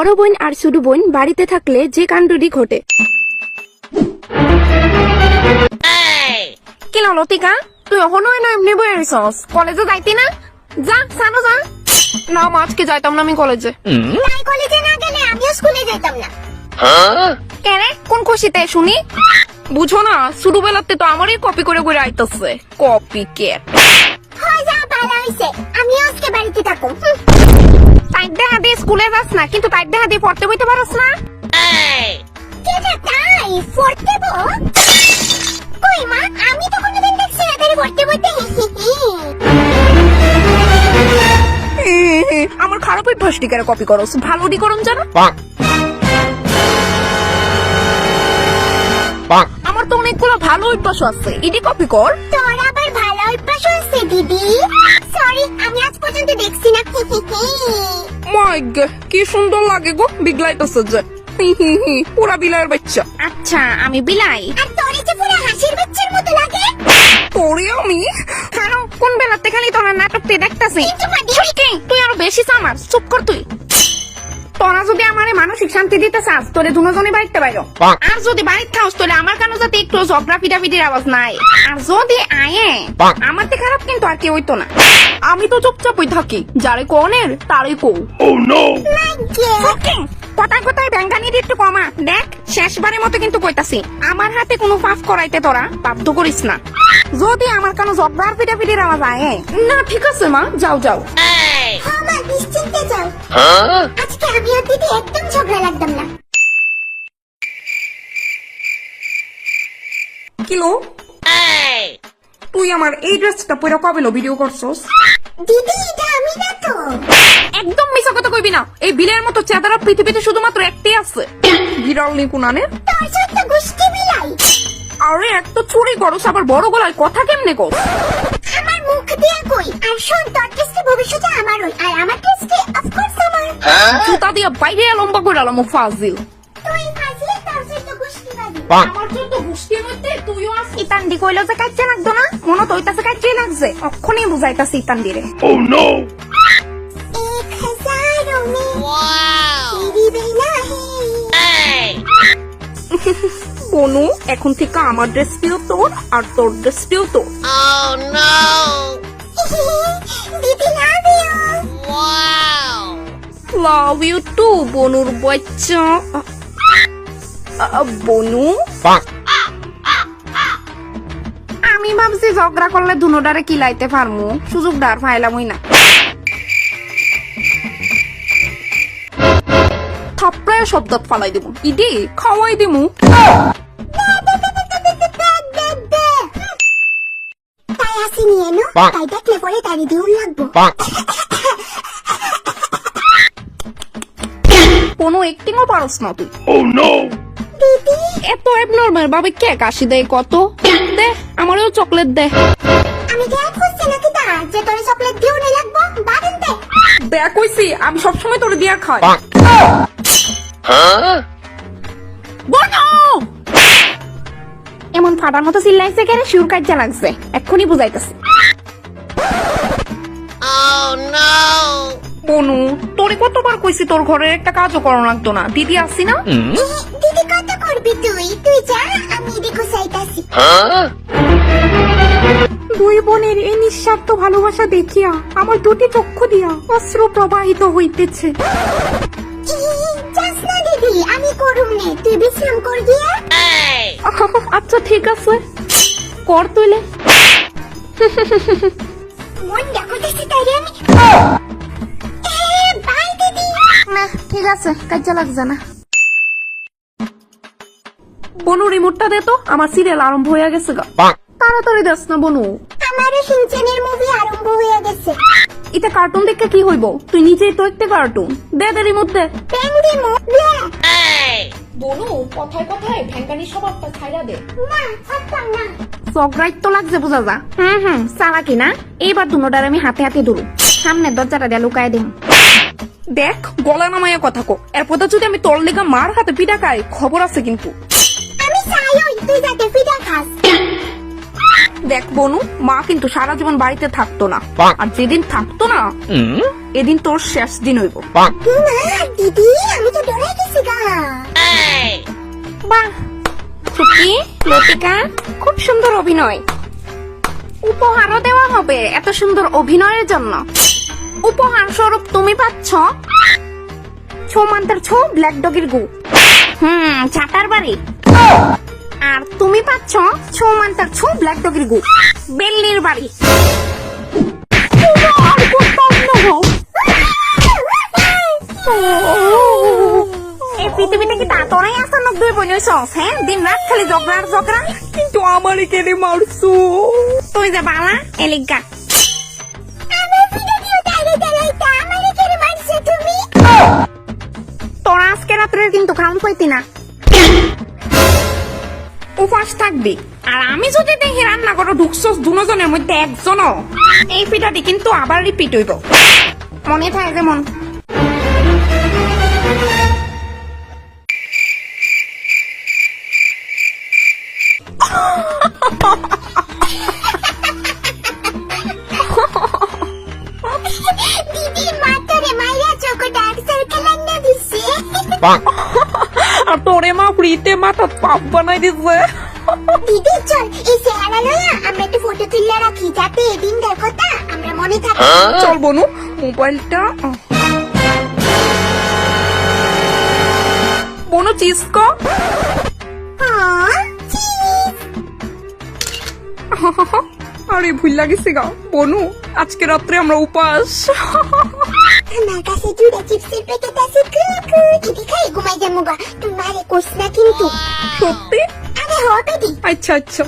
বড় বোন আর ছোট বোন বাড়িতে থাকলে যে কাণ্ডটি ঘটে। কি লতিকা, তুই এখনো না এমনি বই আছিস? কলেজে যাইতি না? যা সানো যা। না মা, আজকে যাইতাম না আমি কলেজে। তাই কলেজে না গেলে আমিও স্কুলে যাইতাম না। কেন, কোন খুশিতে শুনি? বুঝো না, ছোটবেলাতে তো আমারই কপি করে করে আইতাছে। কপি কে হয় যা, ভালো হইছে, আমিও আজকে বাড়িতে থাকো। তাই দেখা দিয়ে স্কুলে যাস না, কিন্তু তাই দেখা দিয়ে পড়তে বইতে পারস না। কেটা তাই পড়তে বো? কই মা, আমি তো কোনোদিন দেখছি না তারে পড়তে বইতে। আমার খারাপ অভ্যাস টিকারে কপি করস, ভালো ডি করুন জানো। আমার তো অনেকগুলো ভালো অভ্যাস আছে, এটি কপি কর। তোর আবার ভালো অভ্যাস আছে দিদি? সরি, আমি আজ পর্যন্ত দেখছি না। মাই গে, কি সুন্দর লাগে গো, বিগলাইতেছে যে। পুরা বিলাইয়ের বাচ্চা। আচ্ছা, আমি বিলাই। আর তোরে যে পুরো হাসির বাচ্চার মতো লাগে। তোরে আমি কারণ কোন বেলাতে খালি তোর নাটকতে দেখতাছি। তুই আরো বেশি চামার, চুপ কর তুই। তোরা যদি আমারে মানসিক শান্তি দিতে চাস, তোরে দুজনে বাড়িতে বাইরো। আর যদি বাড়িতে থাকস, তোরে আমার কানে যাতে একটু ঝগড়া পিটাপিটির আওয়াজ নাই। আর যদি আয়ে আমার তে খারাপ কিন্তু আর কেউ হইতো না। আমি তো চুপচাপই থাকি, যারে কোনের তারই কও। কথায় কথায় ব্যাঙ্গানির একটু কমা। দেখ, শেষবারের মতো কিন্তু কইতাছি, আমার হাতে কোনো পাপ করাইতে তোরা বাধ্য করিস না। যদি আমার কানে ঝগড়ার পিটাপিটির আওয়াজ আয়ে না, ঠিক আছে মা, যাও যাও। হ্যাঁ মা, নিশ্চিন্তে যাও। আজকে আমি আর দিদি একদম ঝগড়া লাগতাম না। কিলো, তুই আমার এই ড্রেসটা পরে কবে ভিডিও করছস? দিদি, এটা আমি না তো। একদম মিছা কথা কইবি না। এই বিলের মতো চেদারা পৃথিবীতে শুধুমাত্র একটাই আছে, বিড়াল নিকুনানের। তোর সাথে গুষ্টি বিলাই। আরে এক তো চুরি করস, আবার বড় গলায় কথা কেমনে কর? আমার মুখ দিয়ে কই। আর শোন, তোর টেস্টে ভবিষ্যতে আমারই, আর আমার টেস্টে অফকোর্স আমার। জুতা দিয়া বাইরে লম্বা করে আলাম ফাজিল। তুই ফাজলে, তোর সাথে গুষ্টি বাজি। আমার জন্য গুষ্টির মধ্যে তুইও আছিস। ইতান্ডি কইলো যে কাটতে লাগতো না, মনে তো হইতাছে কাটতে লাগছে। অক্ষণে বুঝাইতাছি ইতান্ডিরে। 1000 में तेरी बेला है। বনু, এখন থেকে আমার ড্রেস পিও তোর, আর তোর ড্রেস পিও তোর। दीदी love you। Love you too বনুর বাচ্চা। বনু, আমি ভাবছি ঝগড়া করলে দুনোটারে কিলাইতে পারমু, সুযোগ ডার ফাইলামই না। থাপড়ায় শব্দত ফালাই দিব, ইডি খাওয়াই দিমু। তাই আসি নিয়ে নো, তাই দেখলে পরে তারি দিউল লাগবো। কোনো একটিংও পারস না তুই। দিদি, এত এবনর্মাল ভাবে কে কাশি দেয় কত? দে আমারও চকলেট দে। আমি দেখ খুঁজছি নাকি তা যে তোরে চকলেট দিও না লাগবো, বারেন দে। দেখ কইছি, আমি সবসময় তোর দিয়া খাই। বনু, এমন ফাটার মতো চিল্লাইছে কেন? শিউর কাজা লাগছে, এক্ষুনি বুঝাইতেছে। বনু, তোরে কতবার কইছি তোর ঘরের একটা কাজও করো লাগতো না, দিদি আসি না। দিদি কত করবি তুই? তুই যা, আমি দেখো চাইতাছি। দুই বোনের এই নিঃস্বার্থ ভালোবাসা দেখিয়া আমার দুটি চক্ষু দিয়া অশ্রু প্রবাহিত হইতেছে। যাস না দিদি, আমি করুম নে, তুই বিশ্রাম কর গিয়া। আচ্ছা ঠিক আছে, কর তুইলে। মন দেখো দেখছি তাই আমি। বাই দিদি। না ঠিক আছে, কাজে লাগছে না। বনু, রিমোটটা দে তো, আমার সিরিয়াল আরম্ভ হয়ে গেছে গা। তাড়াতাড়ি দেস না বনু। আমারও সিনচানের মুভি আরম্ভ হয়ে গেছে। এটা কার্টুন দেখে কি হইব? তুই নিজেই তো একটা কার্টুন। দে দে রিমোট দে। পেঙ্গি মুভি। বনু, কথায় কথায় ভ্যাঙ্গানি স্বভাবটা ছাইড়া দে। না, থাকতাম না। সগ্রাইট তো লাগছে বোঝা যা। চালাকি না। এইবার দুনোটার আমি হাতে হাতে ধরু, সামনের দরজাটা দিয়ে লুকায় দিম। দেখ, গলা নামাইয়া কথা কো, এরপর যদি আমি তোর লেগা মার হাতে পিটা খাই, খবর আছে কিন্তু। আমি চাই ওই তুই যাতে ফিটা খাস। দেখ বনু, মা কিন্তু সারা জীবন বাড়িতে থাকতো না, আর যেদিন থাকতো না এদিন তোর শেষ দিন হইব। না দিদি, আমি তো দীপিকা খুব সুন্দর অভিনয়। উপহারও দেওয়া হবে এত সুন্দর অভিনয়ের জন্য। উপহার স্বরূপ তুমি পাচ্ছ ছৌমান্তার ছৌ ব্ল্যাক ডগের গু, চাটার বাড়ি। আর তুমি পাচ্ছ ছৌমান্তার ছৌ ব্ল্যাক ডগের গু, বেল্লির বাড়ি। এই পৃথিবীতে কি তাতরাই আছে 90 বছর? হ্যাঁ, দিন রাত খালি ঝগড়া আর ঝগড়া। কিন্তু আমারে কেন মারছো? তুই যে বালা এলিগা। আমার ভিডিও তাইলে তাইলে আমারে কেন মারছো তুমি? তোরা আজকে রাত্রে কিন্তু খাউন পাইতি না, উপাস থাকবি। আর আমি যদি দেখি রান্না করো ঢুকছস দুজনের মধ্যে একজনও, এই পিঠাটি কিন্তু আবার রিপিট হইব, মনে থাকে যেমন। দিদি মাথারে মাইরা চোখে ডার্ক সার্কেল আইনা দিছে। আর তোরে মা ফ্রিতে মাথা পাপ বানাই দিছে। দিদি চল এই চেহারা লয়া আমরা একটা ফটো তুললে রাখি, যাতে এদিনকার কথা আমরা মনে থাকে। চল বনু, মোবাইলটা বনু চিসকো। হ্যাঁ, চিজ। আরে ভুল লাগিছে গা বনু, আজকে রাত্রে আমরা উপাস। আমার কাছে জুড়ে চিপসের প্যাকেট আছে, এটি খাই ঘুমাই যাবো গা। তুই মারে কোস না কিন্তু। সত্যি? আরে হবে দি। আচ্ছা আচ্ছা।